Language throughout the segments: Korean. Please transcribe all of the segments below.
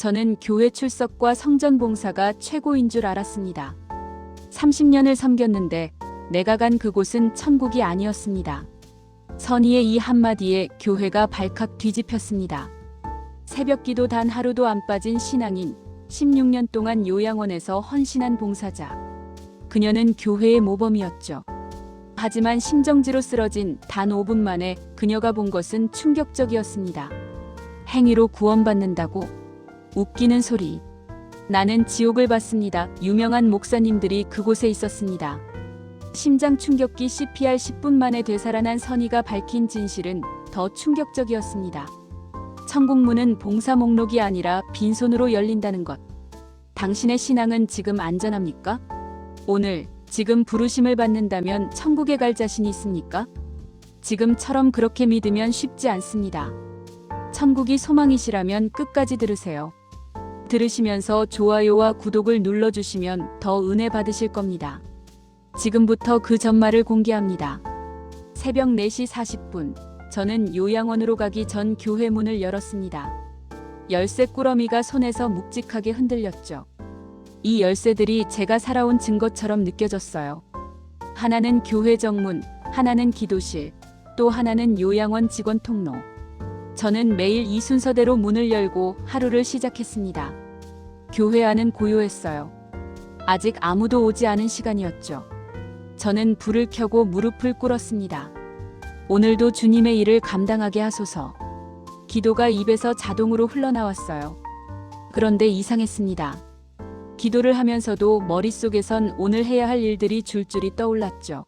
저는 교회 출석과 성전 봉사가 최고인 줄 알았습니다. 30년을 섬겼는데 내가 간 그곳은 천국이 아니었습니다. 선의의 이 한마디에 교회가 발칵 뒤집혔습니다. 새벽기도 단 하루도 안 빠진 신앙인, 16년 동안 요양원에서 헌신한 봉사자. 그녀는 교회의 모범이었죠. 하지만 심정지로 쓰러진 단 5분 만에 그녀가 본 것은 충격적이었습니다. 행위로 구원받는다고? 웃기는 소리. 나는 지옥을 봤습니다. 유명한 목사님들이 그곳에 있었습니다. 심장 충격기 CPR 10분 만에 되살아난 선의가 밝힌 진실은 더 충격적이었습니다. 천국문은 봉사 목록이 아니라 빈손으로 열린다는 것. 당신의 신앙은 지금 안전합니까? 오늘, 지금 부르심을 받는다면 천국에 갈 자신이 있습니까? 지금처럼 그렇게 믿으면 쉽지 않습니다. 천국이 소망이시라면 끝까지 들으세요. 들으시면서 좋아요와 구독을 눌러주시면 더 은혜 받으실 겁니다. 지금부터 그 전말을 공개합니다. 새벽 4시 40분, 저는 요양원으로 가기 전 교회 문을 열었습니다. 열쇠 꾸러미가 손에서 묵직하게 흔들렸죠. 이 열쇠들이 제가 살아온 증거처럼 느껴졌어요. 하나는 교회 정문, 하나는 기도실, 또 하나는 요양원 직원 통로. 저는 매일 이 순서대로 문을 열고 하루를 시작했습니다. 교회 안은 고요했어요. 아직 아무도 오지 않은 시간이었죠. 저는 불을 켜고 무릎을 꿇었습니다. 오늘도 주님의 일을 감당하게 하소서. 기도가 입에서 자동으로 흘러나왔어요. 그런데 이상했습니다. 기도를 하면서도 머릿속에선 오늘 해야 할 일들이 줄줄이 떠올랐죠.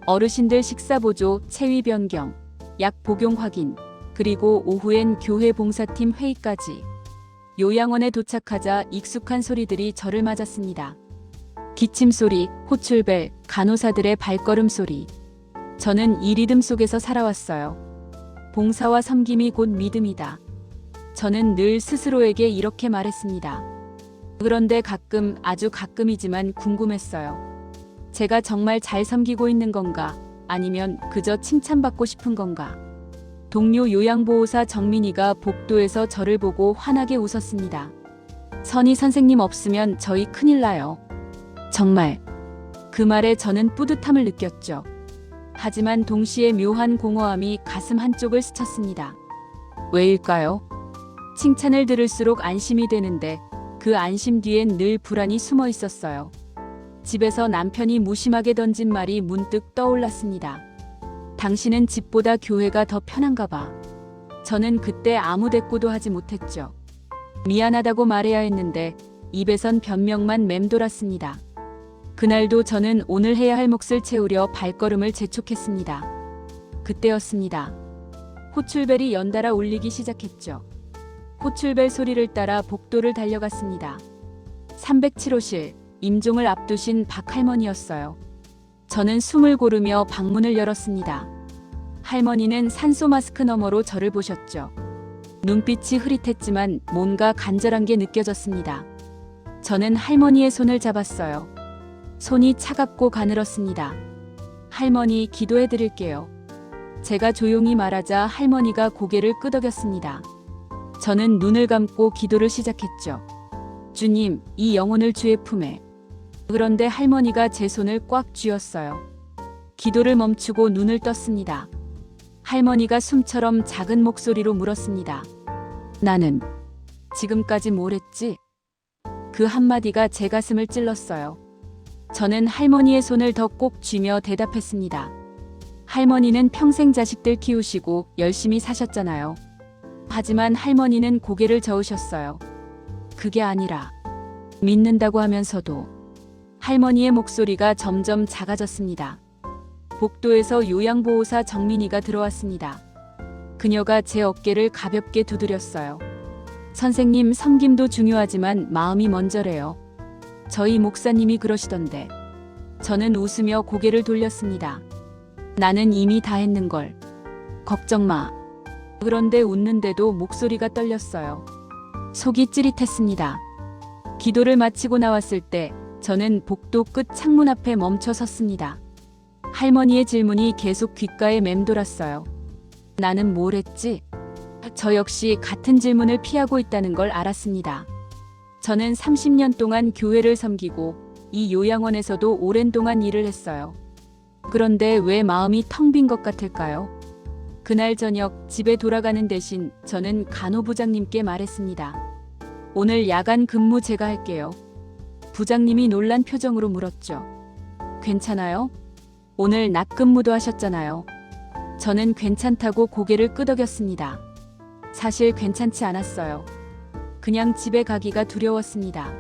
어르신들 식사 보조, 체위 변경, 약 복용 확인, 그리고 오후엔 교회 봉사팀 회의까지. 요양원에 도착하자 익숙한 소리들이 저를 맞았습니다. 기침 소리, 호출벨, 간호사들의 발걸음 소리. 저는 이 리듬 속에서 살아왔어요. 봉사와 섬김이 곧 믿음이다. 저는 늘 스스로에게 이렇게 말했습니다. 그런데 가끔, 아주 가끔이지만 궁금했어요. 제가 정말 잘 섬기고 있는 건가? 아니면 그저 칭찬받고 싶은 건가? 동료 요양보호사 정민이가 복도에서 저를 보고 환하게 웃었습니다. 선희 선생님 없으면 저희 큰일 나요. 정말. 그 말에 저는 뿌듯함을 느꼈죠. 하지만 동시에 묘한 공허함이 가슴 한쪽을 스쳤습니다. 왜일까요? 칭찬을 들을수록 안심이 되는데 그 안심 뒤엔 늘 불안이 숨어 있었어요. 집에서 남편이 무심하게 던진 말이 문득 떠올랐습니다. 당신은 집보다 교회가 더 편한가 봐. 저는 그때 아무 대꾸도 하지 못했죠. 미안하다고 말해야 했는데 입에선 변명만 맴돌았습니다. 그날도 저는 오늘 해야 할 몫을 채우려 발걸음을 재촉했습니다. 그때였습니다. 호출벨이 연달아 울리기 시작했죠. 호출벨 소리를 따라 복도를 달려갔습니다. 307호실, 임종을 앞두신 박할머니였어요. 저는 숨을 고르며 방문을 열었습니다. 할머니는 산소 마스크 너머로 저를 보셨죠. 눈빛이 흐릿했지만 뭔가 간절한 게 느껴졌습니다. 저는 할머니의 손을 잡았어요. 손이 차갑고 가늘었습니다. 할머니, 기도해 드릴게요. 제가 조용히 말하자 할머니가 고개를 끄덕였습니다. 저는 눈을 감고 기도를 시작했죠. 주님, 이 영혼을 주의 품에. 그런데 할머니가 제 손을 꽉 쥐었어요. 기도를 멈추고 눈을 떴습니다. 할머니가 숨처럼 작은 목소리로 물었습니다. 나는 지금까지 뭘 했지? 그 한마디가 제 가슴을 찔렀어요. 저는 할머니의 손을 더 꼭 쥐며 대답했습니다. 할머니는 평생 자식들 키우시고 열심히 사셨잖아요. 하지만 할머니는 고개를 저으셨어요. 그게 아니라 믿는다고 하면서도. 할머니의 목소리가 점점 작아졌습니다. 복도에서 요양보호사 정민이가 들어왔습니다. 그녀가 제 어깨를 가볍게 두드렸어요. 선생님, 섬김도 중요하지만 마음이 먼저래요. 저희 목사님이 그러시던데. 저는 웃으며 고개를 돌렸습니다. 나는 이미 다 했는걸. 걱정 마. 그런데 웃는데도 목소리가 떨렸어요. 속이 찌릿했습니다. 기도를 마치고 나왔을 때 저는 복도 끝 창문 앞에 멈춰 섰습니다. 할머니의 질문이 계속 귓가에 맴돌았어요. 나는 뭘 했지? 저 역시 같은 질문을 피하고 있다는 걸 알았습니다. 저는 30년 동안 교회를 섬기고 이 요양원에서도 오랜 동안 일을 했어요. 그런데 왜 마음이 텅 빈 것 같을까요? 그날 저녁 집에 돌아가는 대신 저는 간호부장님께 말했습니다. 오늘 야간 근무 제가 할게요. 부장님이 놀란 표정으로 물었죠. 괜찮아요? 오늘 낮 근무도 하셨잖아요. 저는 괜찮다고 고개를 끄덕였습니다. 사실 괜찮지 않았어요. 그냥 집에 가기가 두려웠습니다.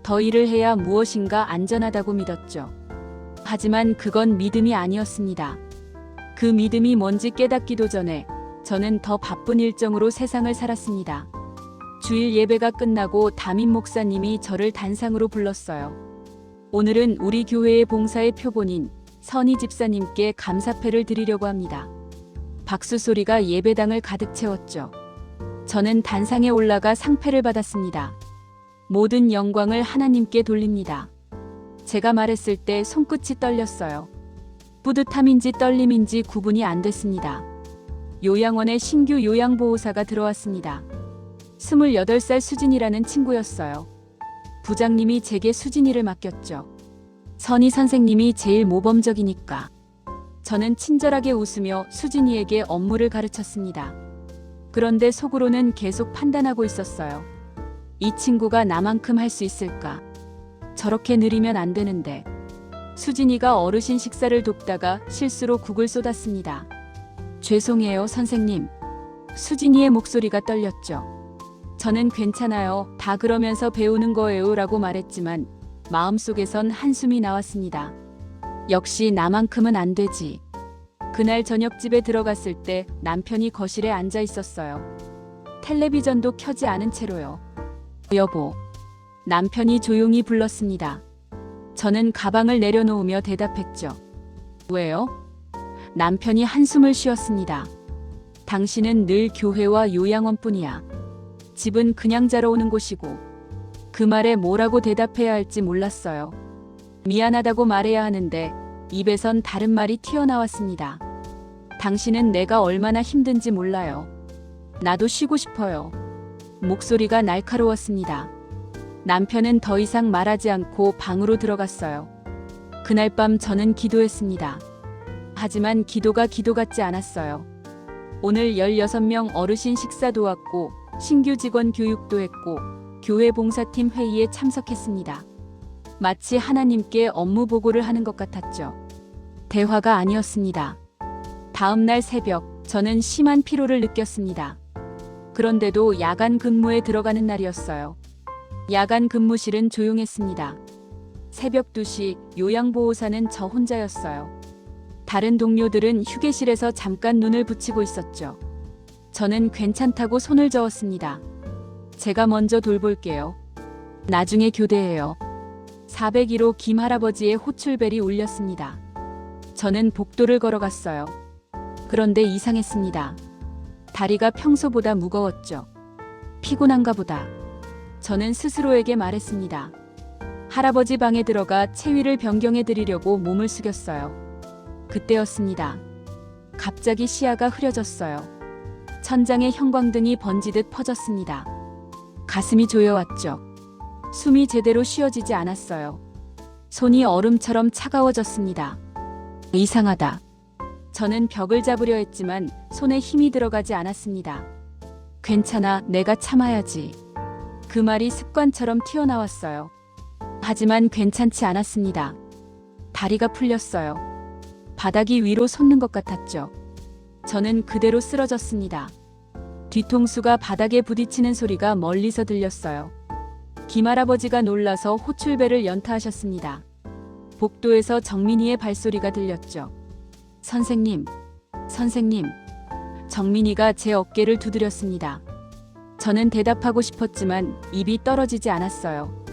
더 일을 해야 무엇인가 안전하다고 믿었죠. 하지만 그건 믿음이 아니었습니다. 그 믿음이 뭔지 깨닫기도 전에 저는 더 바쁜 일정으로 세상을 살았습니다. 주일 예배가 끝나고 담임 목사님이 저를 단상으로 불렀어요. 오늘은 우리 교회의 봉사의 표본인 선희 집사님께 감사패를 드리려고 합니다. 박수 소리가 예배당을 가득 채웠죠. 저는 단상에 올라가 상패를 받았습니다. 모든 영광을 하나님께 돌립니다. 제가 말했을 때 손끝이 떨렸어요. 뿌듯함인지 떨림인지 구분이 안 됐습니다. 요양원에 신규 요양보호사가 들어왔습니다. 28살 수진이라는 친구였어요. 부장님이 제게 수진이를 맡겼죠. 선희 선생님이 제일 모범적이니까. 저는 친절하게 웃으며 수진이에게 업무를 가르쳤습니다. 그런데 속으로는 계속 판단하고 있었어요. 이 친구가 나만큼 할 수 있을까? 저렇게 느리면 안 되는데. 수진이가 어르신 식사를 돕다가 실수로 국을 쏟았습니다. 죄송해요, 선생님. 수진이의 목소리가 떨렸죠. 저는 괜찮아요. 다 그러면서 배우는 거예요 라고 말했지만 마음속에선 한숨이 나왔습니다. 역시 나만큼은 안 되지. 그날 저녁 집에 들어갔을 때 남편이 거실에 앉아 있었어요. 텔레비전도 켜지 않은 채로요. 여보. 남편이 조용히 불렀습니다. 저는 가방을 내려놓으며 대답했죠. 왜요? 남편이 한숨을 쉬었습니다. 당신은 늘 교회와 요양원뿐이야. 집은 그냥 자러 오는 곳이고. 그 말에 뭐라고 대답해야 할지 몰랐어요. 미안하다고 말해야 하는데 입에선 다른 말이 튀어나왔습니다. 당신은 내가 얼마나 힘든지 몰라요. 나도 쉬고 싶어요. 목소리가 날카로웠습니다. 남편은 더 이상 말하지 않고 방으로 들어갔어요. 그날 밤 저는 기도했습니다. 하지만 기도가 기도 같지 않았어요. 오늘 16명 어르신 식사 도왔고 신규 직원 교육도 했고 교회 봉사팀 회의에 참석했습니다. 마치 하나님께 업무 보고를 하는 것 같았죠. 대화가 아니었습니다. 다음 날 새벽 저는 심한 피로를 느꼈습니다. 그런데도 야간 근무에 들어가는 날이었어요. 야간 근무실은 조용했습니다. 새벽 2시 요양보호사는 저 혼자였어요. 다른 동료들은 휴게실에서 잠깐 눈을 붙이고 있었죠. 저는 괜찮다고 손을 저었습니다. 제가 먼저 돌볼게요. 나중에 교대해요. 401호 김 할아버지의 호출벨이 울렸습니다. 저는 복도를 걸어갔어요. 그런데 이상했습니다. 다리가 평소보다 무거웠죠. 피곤한가 보다. 저는 스스로에게 말했습니다. 할아버지 방에 들어가 체위를 변경해 드리려고 몸을 숙였어요. 그때였습니다. 갑자기 시야가 흐려졌어요. 천장에 형광등이 번지듯 퍼졌습니다. 가슴이 조여왔죠. 숨이 제대로 쉬어지지 않았어요. 손이 얼음처럼 차가워졌습니다. 이상하다. 저는 벽을 잡으려 했지만 손에 힘이 들어가지 않았습니다. 괜찮아, 내가 참아야지. 그 말이 습관처럼 튀어나왔어요. 하지만 괜찮지 않았습니다. 다리가 풀렸어요. 바닥이 위로 솟는 것 같았죠. 저는 그대로 쓰러졌습니다. 뒤통수가 바닥에 부딪히는 소리가 멀리서 들렸어요. 김할아버지가 놀라서 호출벨을 연타하셨습니다. 복도에서 정민이의 발소리가 들렸죠. 선생님, 선생님. 정민이가 제 어깨를 두드렸습니다. 저는 대답하고 싶었지만 입이 떨어지지 않았어요.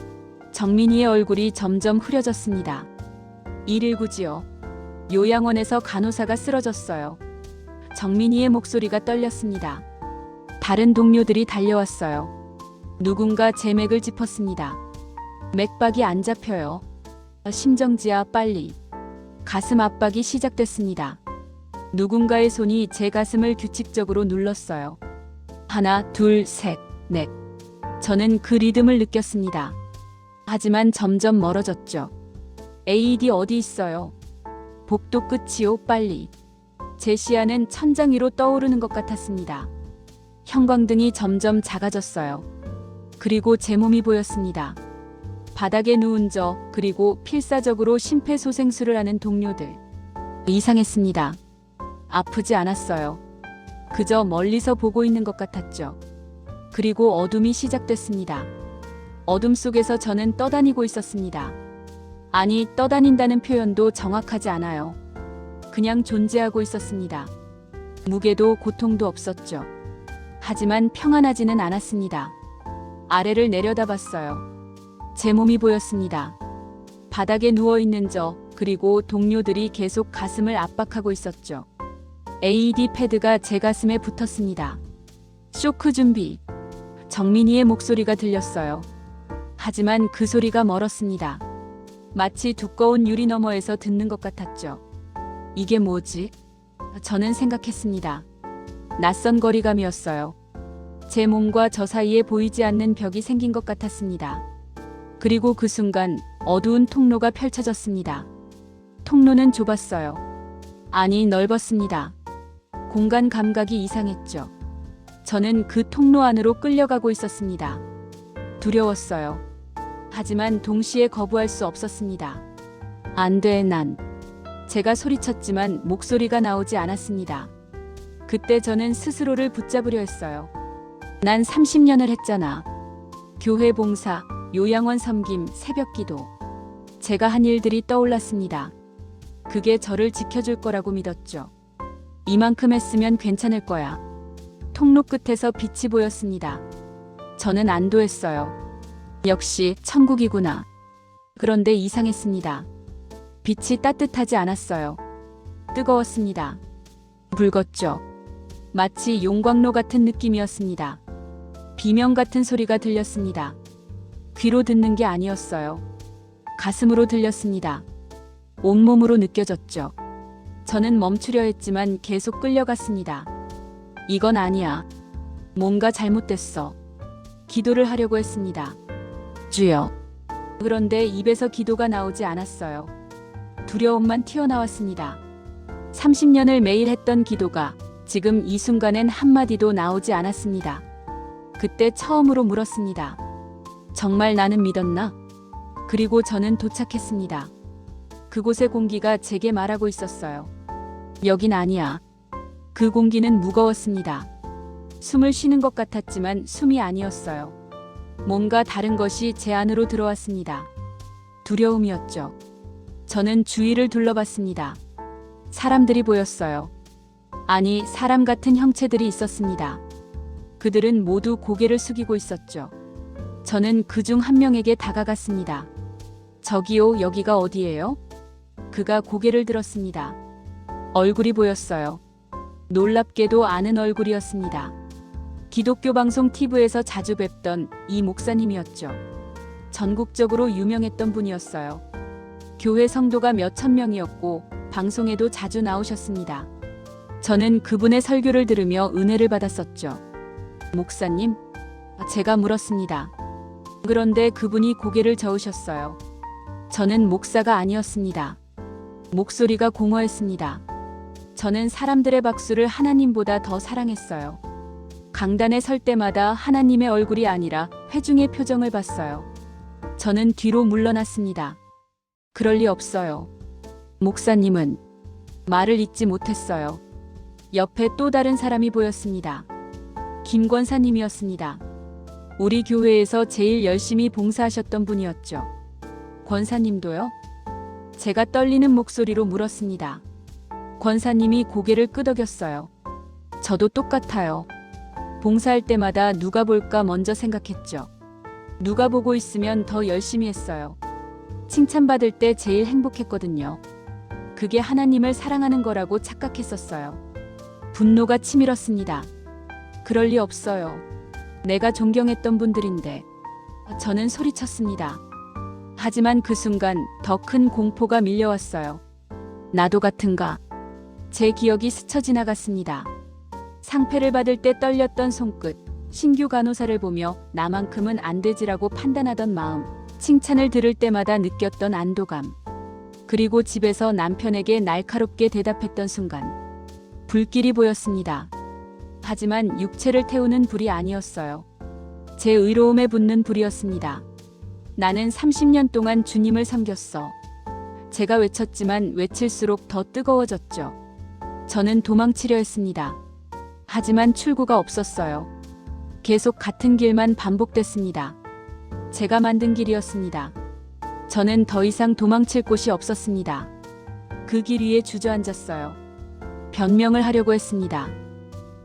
정민이의 얼굴이 점점 흐려졌습니다. 119지요. 요양원에서 간호사가 쓰러졌어요. 정민이의 목소리가 떨렸습니다. 다른 동료들이 달려왔어요. 누군가 제 맥을 짚었습니다. 맥박이 안 잡혀요. 심정지야, 빨리. 가슴 압박이 시작됐습니다. 누군가의 손이 제 가슴을 규칙적으로 눌렀어요. 하나, 둘, 셋, 넷. 저는 그 리듬을 느꼈습니다. 하지만 점점 멀어졌죠. AED 어디 있어요? 복도 끝이요, 빨리. 제 시야는 천장 위로 떠오르는 것 같았습니다. 형광등이 점점 작아졌어요. 그리고 제 몸이 보였습니다. 바닥에 누운 저, 그리고 필사적으로 심폐소생술을 하는 동료들. 이상했습니다. 아프지 않았어요. 그저 멀리서 보고 있는 것 같았죠. 그리고 어둠이 시작됐습니다. 어둠 속에서 저는 떠다니고 있었습니다. 아니, 떠다닌다는 표현도 정확하지 않아요. 그냥 존재하고 있었습니다. 무게도 고통도 없었죠. 하지만 평안하지는 않았습니다. 아래를 내려다봤어요. 제 몸이 보였습니다. 바닥에 누워있는 저, 그리고 동료들이 계속 가슴을 압박하고 있었죠. AED 패드가 제 가슴에 붙었습니다. 쇼크 준비. 정민이의 목소리가 들렸어요. 하지만 그 소리가 멀었습니다. 마치 두꺼운 유리 너머에서 듣는 것 같았죠. 이게 뭐지? 저는 생각했습니다. 낯선 거리감이었어요. 제 몸과 저 사이에 보이지 않는 벽이 생긴 것 같았습니다. 그리고 그 순간 어두운 통로가 펼쳐졌습니다. 통로는 좁았어요. 아니, 넓었습니다. 공간 감각이 이상했죠. 저는 그 통로 안으로 끌려가고 있었습니다. 두려웠어요. 하지만 동시에 거부할 수 없었습니다. 안 돼, 난. 제가 소리쳤지만 목소리가 나오지 않았습니다. 그때 저는 스스로를 붙잡으려 했어요. 난 30년을 했잖아. 교회 봉사, 요양원 섬김, 새벽 기도. 제가 한 일들이 떠올랐습니다. 그게 저를 지켜줄 거라고 믿었죠. 이만큼 했으면 괜찮을 거야. 통로 끝에서 빛이 보였습니다. 저는 안도했어요. 역시 천국이구나. 그런데 이상했습니다. 빛이 따뜻하지 않았어요. 뜨거웠습니다. 붉었죠. 마치 용광로 같은 느낌이었습니다. 비명 같은 소리가 들렸습니다. 귀로 듣는 게 아니었어요. 가슴으로 들렸습니다. 온몸으로 느껴졌죠. 저는 멈추려 했지만 계속 끌려갔습니다. 이건 아니야. 뭔가 잘못됐어. 기도를 하려고 했습니다. 주여. 그런데 입에서 기도가 나오지 않았어요. 두려움만 튀어나왔습니다. 30년을 매일 했던 기도가 지금 이 순간엔 한마디도 나오지 않았습니다. 그때 처음으로 물었습니다. 정말 나는 믿었나? 그리고 저는 도착했습니다. 그곳의 공기가 제게 말하고 있었어요. 여긴 아니야. 그 공기는 무거웠습니다. 숨을 쉬는 것 같았지만 숨이 아니었어요. 뭔가 다른 것이 제 안으로 들어왔습니다. 두려움이었죠. 저는 주위를 둘러봤습니다. 사람들이 보였어요. 아니, 사람 같은 형체들이 있었습니다. 그들은 모두 고개를 숙이고 있었죠. 저는 그중 한 명에게 다가갔습니다. 저기요, 여기가 어디예요? 그가 고개를 들었습니다. 얼굴이 보였어요. 놀랍게도 아는 얼굴이었습니다. 기독교 방송 TV에서 자주 뵙던 이 목사님이었죠. 전국적으로 유명했던 분이었어요. 교회 성도가 몇천 명이었고 방송에도 자주 나오셨습니다. 저는 그분의 설교를 들으며 은혜를 받았었죠. 목사님? 제가 물었습니다. 그런데 그분이 고개를 저으셨어요. 저는 목사가 아니었습니다. 목소리가 공허했습니다. 저는 사람들의 박수를 하나님보다 더 사랑했어요. 강단에 설 때마다 하나님의 얼굴이 아니라 회중의 표정을 봤어요. 저는 뒤로 물러났습니다. 그럴 리 없어요. 목사님은 말을 잇지 못했어요. 옆에 또 다른 사람이 보였습니다. 김 권사님이었습니다. 우리 교회에서 제일 열심히 봉사하셨던 분이었죠. 권사님도요? 제가 떨리는 목소리로 물었습니다. 권사님이 고개를 끄덕였어요. 저도 똑같아요. 봉사할 때마다 누가 볼까 먼저 생각했죠. 누가 보고 있으면 더 열심히 했어요. 칭찬받을 때 제일 행복했거든요. 그게 하나님을 사랑하는 거라고 착각했었어요. 분노가 치밀었습니다. 그럴 리 없어요. 내가 존경했던 분들인데. 저는 소리쳤습니다. 하지만 그 순간 더 큰 공포가 밀려왔어요. 나도 같은가? 제 기억이 스쳐 지나갔습니다. 상패를 받을 때 떨렸던 손끝, 신규 간호사를 보며 나만큼은 안 되지라고 판단하던 마음, 칭찬을 들을 때마다 느꼈던 안도감, 그리고 집에서 남편에게 날카롭게 대답했던 순간 불길이 보였습니다. 하지만 육체를 태우는 불이 아니었어요. 제 의로움에 붙는 불이었습니다. 나는 30년 동안 주님을 섬겼어. 제가 외쳤지만 외칠수록 더 뜨거워졌죠. 저는 도망치려 했습니다. 하지만 출구가 없었어요. 계속 같은 길만 반복됐습니다. 제가 만든 길이었습니다. 저는 더 이상 도망칠 곳이 없었습니다. 그 길 위에 주저앉았어요. 변명을 하려고 했습니다.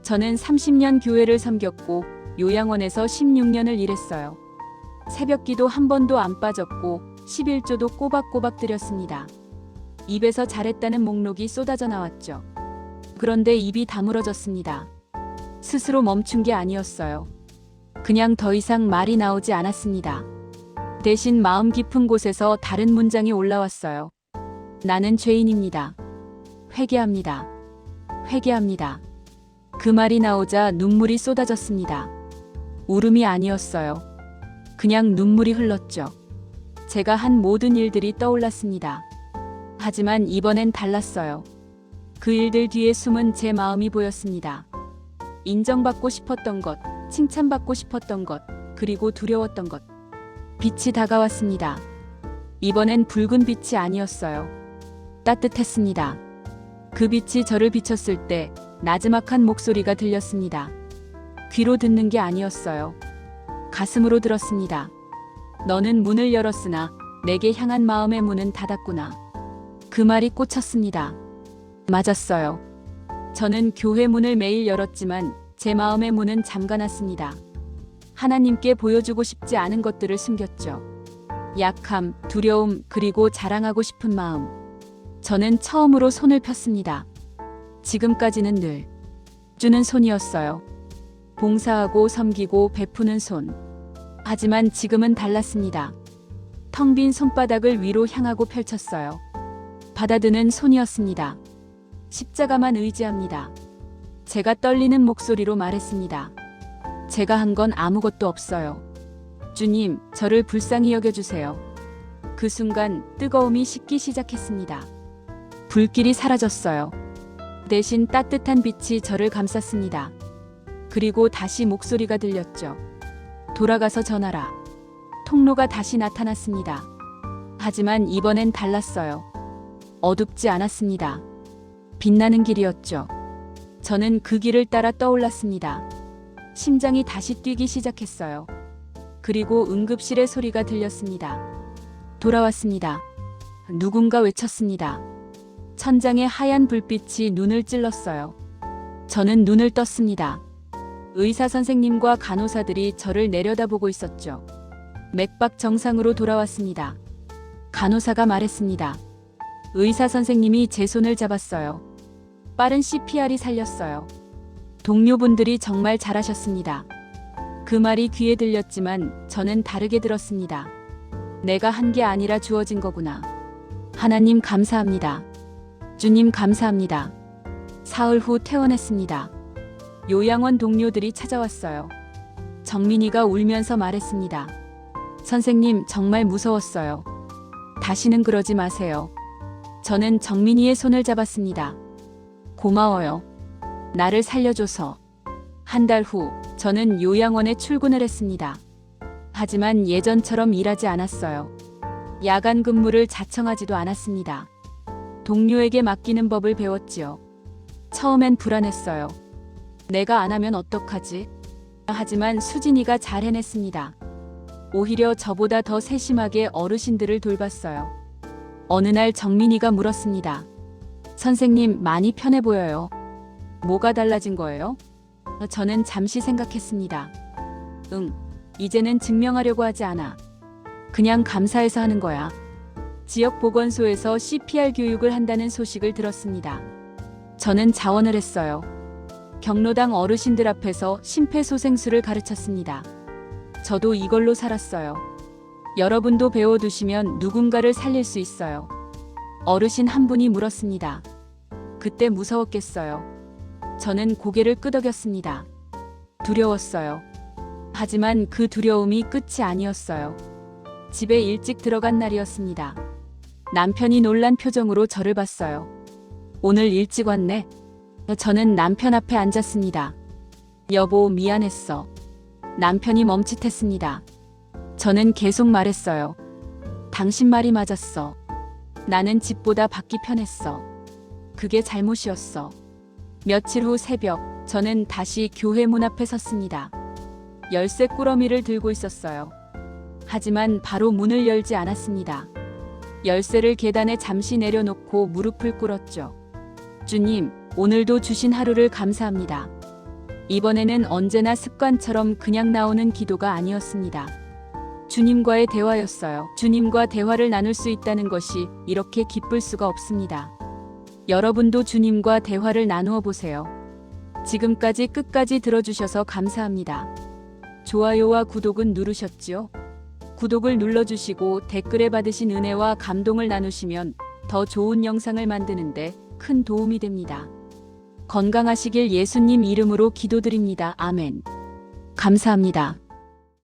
저는 30년 교회를 섬겼고 요양원에서 16년을 일했어요. 새벽기도 한 번도 안 빠졌고 11조도 꼬박꼬박 드렸습니다. 입에서 잘했다는 목록이 쏟아져 나왔죠. 그런데 입이 다물어졌습니다. 스스로 멈춘 게 아니었어요. 그냥 더 이상 말이 나오지 않았습니다. 대신 마음 깊은 곳에서 다른 문장이 올라왔어요. 나는 죄인입니다. 회개합니다. 회개합니다. 그 말이 나오자 눈물이 쏟아졌습니다. 울음이 아니었어요. 그냥 눈물이 흘렀죠. 제가 한 모든 일들이 떠올랐습니다. 하지만 이번엔 달랐어요. 그 일들 뒤에 숨은 제 마음이 보였습니다. 인정받고 싶었던 것, 칭찬받고 싶었던 것, 그리고 두려웠던 것. 빛이 다가왔습니다. 이번엔 붉은 빛이 아니었어요. 따뜻했습니다. 그 빛이 저를 비췄을 때 나지막한 목소리가 들렸습니다. 귀로 듣는 게 아니었어요. 가슴으로 들었습니다. 너는 문을 열었으나 내게 향한 마음의 문은 닫았구나. 그 말이 꽂혔습니다. 맞았어요. 저는 교회 문을 매일 열었지만 제 마음의 문은 잠가놨습니다. 하나님께 보여주고 싶지 않은 것들을 숨겼죠. 약함, 두려움, 그리고 자랑하고 싶은 마음. 저는 처음으로 손을 폈습니다. 지금까지는 늘 주는 손이었어요. 봉사하고 섬기고 베푸는 손. 하지만 지금은 달랐습니다. 텅 빈 손바닥을 위로 향하고 펼쳤어요. 받아드는 손이었습니다. 십자가만 의지합니다. 제가 떨리는 목소리로 말했습니다. 제가 한 건 아무것도 없어요. 주님, 저를 불쌍히 여겨주세요. 그 순간 뜨거움이 식기 시작했습니다. 불길이 사라졌어요. 대신 따뜻한 빛이 저를 감쌌습니다. 그리고 다시 목소리가 들렸죠. 돌아가서 전하라. 통로가 다시 나타났습니다. 하지만 이번엔 달랐어요. 어둡지 않았습니다. 빛나는 길이었죠. 저는 그 길을 따라 떠올랐습니다. 심장이 다시 뛰기 시작했어요. 그리고 응급실의 소리가 들렸습니다. 돌아왔습니다. 누군가 외쳤습니다. 천장에 하얀 불빛이 눈을 찔렀어요. 저는 눈을 떴습니다. 의사 선생님과 간호사들이 저를 내려다보고 있었죠. 맥박 정상으로 돌아왔습니다. 간호사가 말했습니다. 의사 선생님이 제 손을 잡았어요. 빠른 CPR이 살렸어요. 동료분들이 정말 잘하셨습니다. 그 말이 귀에 들렸지만 저는 다르게 들었습니다. 내가 한 게 아니라 주어진 거구나. 하나님 감사합니다. 주님 감사합니다. 사흘 후 퇴원했습니다. 요양원 동료들이 찾아왔어요. 정민이가 울면서 말했습니다. 선생님 정말 무서웠어요. 다시는 그러지 마세요. 저는 정민이의 손을 잡았습니다. 고마워요. 나를 살려줘서. 한 달 후 저는 요양원에 출근을 했습니다. 하지만 예전처럼 일하지 않았어요. 야간 근무를 자청하지도 않았습니다. 동료에게 맡기는 법을 배웠지요. 처음엔 불안했어요. 내가 안 하면 어떡하지? 하지만 수진이가 잘 해냈습니다. 오히려 저보다 더 세심하게 어르신들을 돌봤어요. 어느 날 정민이가 물었습니다. 선생님 많이 편해 보여요. 뭐가 달라진 거예요? 저는 잠시 생각했습니다. 이제는 증명하려고 하지 않아. 그냥 감사해서 하는 거야. 지역 보건소에서 CPR 교육을 한다는 소식을 들었습니다. 저는 자원을 했어요. 경로당 어르신들 앞에서 심폐소생술을 가르쳤습니다. 저도 이걸로 살았어요. 여러분도 배워두시면 누군가를 살릴 수 있어요. 어르신 한 분이 물었습니다. 그때 무서웠겠어요. 저는 고개를 끄덕였습니다. 두려웠어요. 하지만 그 두려움이 끝이 아니었어요. 집에 일찍 들어간 날이었습니다. 남편이 놀란 표정으로 저를 봤어요. 오늘 일찍 왔네. 저는 남편 앞에 앉았습니다. 여보, 미안했어. 남편이 멈칫했습니다. 저는 계속 말했어요. 당신 말이 맞았어. 나는 집보다 밖이 편했어. 그게 잘못이었어. 며칠 후 새벽, 저는 다시 교회 문 앞에 섰습니다. 열쇠 꾸러미를 들고 있었어요. 하지만 바로 문을 열지 않았습니다. 열쇠를 계단에 잠시 내려놓고 무릎을 꿇었죠. 주님, 오늘도 주신 하루를 감사합니다. 이번에는 언제나 습관처럼 그냥 나오는 기도가 아니었습니다. 주님과의 대화였어요. 주님과 대화를 나눌 수 있다는 것이 이렇게 기쁠 수가 없습니다. 여러분도 주님과 대화를 나누어 보세요. 지금까지 끝까지 들어주셔서 감사합니다. 좋아요와 구독은 누르셨지요? 구독을 눌러주시고 댓글에 받으신 은혜와 감동을 나누시면 더 좋은 영상을 만드는데 큰 도움이 됩니다. 건강하시길 예수님 이름으로 기도드립니다. 아멘. 감사합니다.